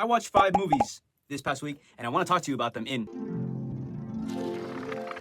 I watched 5 movies this past week, and I want to talk to you about them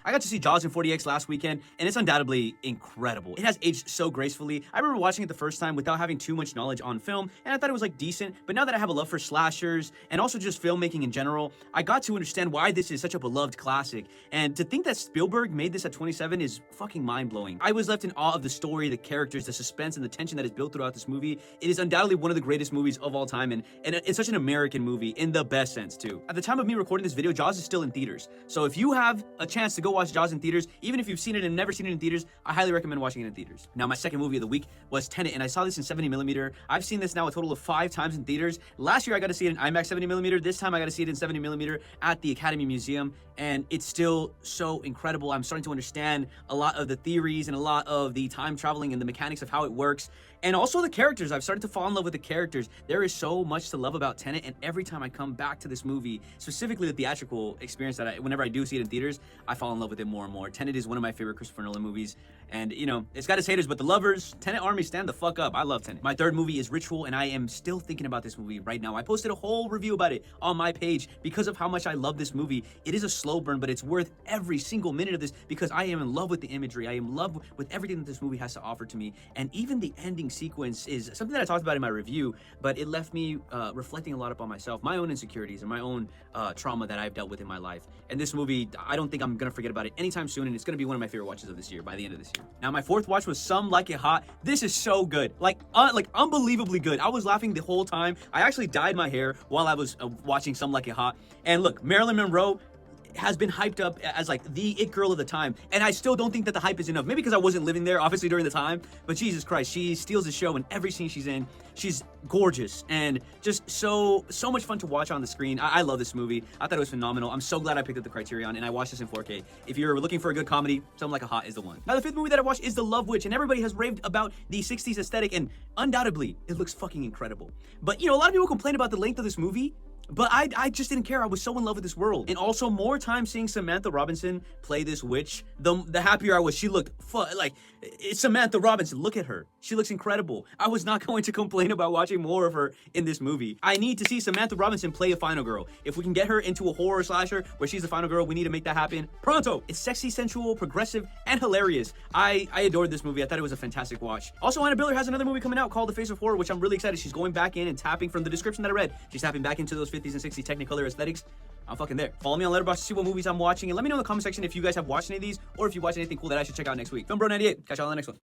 I got to see Jaws in 4DX last weekend, and it's undoubtedly incredible. It has aged so gracefully. I remember watching it the first time without having too much knowledge on film, and I thought it was like decent, but now that I have a love for slashers, and also just filmmaking in general, I got to understand why this is such a beloved classic, and to think that Spielberg made this at 27 is fucking mind-blowing. I was left in awe of the story, the characters, the suspense, and the tension that is built throughout this movie. It is undoubtedly one of the greatest movies of all time, and it's such an American movie in the best sense, too. At the time of me recording this video, Jaws is still in theaters, so if you have a chance to go watch Jaws in theaters, even if you've seen it and never seen it in theaters, I highly recommend watching it in theaters. Now, my second movie of the week was Tenet, and I saw this in 70mm. I've seen this now a total of 5 times in theaters. Last year, I got to see it in IMAX 70mm. This time, I got to see it in 70mm at the Academy Museum, and it's still so incredible. I'm starting to understand a lot of the theories and a lot of the time traveling and the mechanics of how it works. And also the characters. I've started to fall in love with the characters. There is so much to love about Tenet, and every time I come back to this movie, specifically the theatrical experience that whenever I do see it in theaters, I fall in love with it more and more. Tenet is one of my favorite Christopher Nolan movies, and you know, it's got its haters, but the lovers, Tenet Army, stand the fuck up. I love Tenet. My third movie is Ritual, and I am still thinking about this movie right now. I posted a whole review about it on my page because of how much I love this movie. It is a slow burn, but it's worth every single minute of this because I am in love with the imagery. I am in love with everything that this movie has to offer to me, and even the ending sequence is something that I talked about in my review, but it left me reflecting a lot upon myself, my own insecurities and my own trauma that I've dealt with in my life. And this movie, I don't think I'm gonna forget about it anytime soon, and it's gonna be one of my favorite watches of this year by the end of this year. Now, my fourth watch was Some Like It Hot. This is so good, like unbelievably good. I was laughing the whole time. I actually dyed my hair while I was watching Some Like It Hot. And look, Marilyn Monroe has been hyped up as like the it girl of the time, and I still don't think that the hype is enough. Maybe because I wasn't living there obviously during the time, but Jesus Christ, she steals the show in every scene she's in. She's gorgeous and just so much fun to watch on the screen. I love this movie. I thought it was phenomenal. I'm so glad I picked up the Criterion and I watched this in 4K. If you're looking for a good comedy, Something Like a Hot is the one. Now, the fifth movie that I watched is The Love Witch, and everybody has raved about the 60s aesthetic, and undoubtedly it looks fucking incredible. But you know, a lot of people complain about the length of this movie, but I just didn't care. I was so in love with this world. And also, more time seeing Samantha Robinson play this witch, the happier I was. She looked like, it's Samantha Robinson. Look at her. She looks incredible. I was not going to complain about watching more of her in this movie. I need to see Samantha Robinson play a final girl. If we can get her into a horror slasher where she's the final girl, we need to make that happen pronto. It's sexy, sensual, progressive, and hilarious. I adored this movie. I thought it was a fantastic watch. Also, Anna Biller has another movie coming out called The Face of Horror, which I'm really excited. She's going back in and tapping, from the description that I read, she's tapping back into those 50s and 60s Technicolor aesthetics. I'm fucking there. Follow me on Letterboxd to see what movies I'm watching, and let me know in the comment section if you guys have watched any of these, or if you watch anything cool that I should check out next week. FilmBro98. Catch y'all on the next one.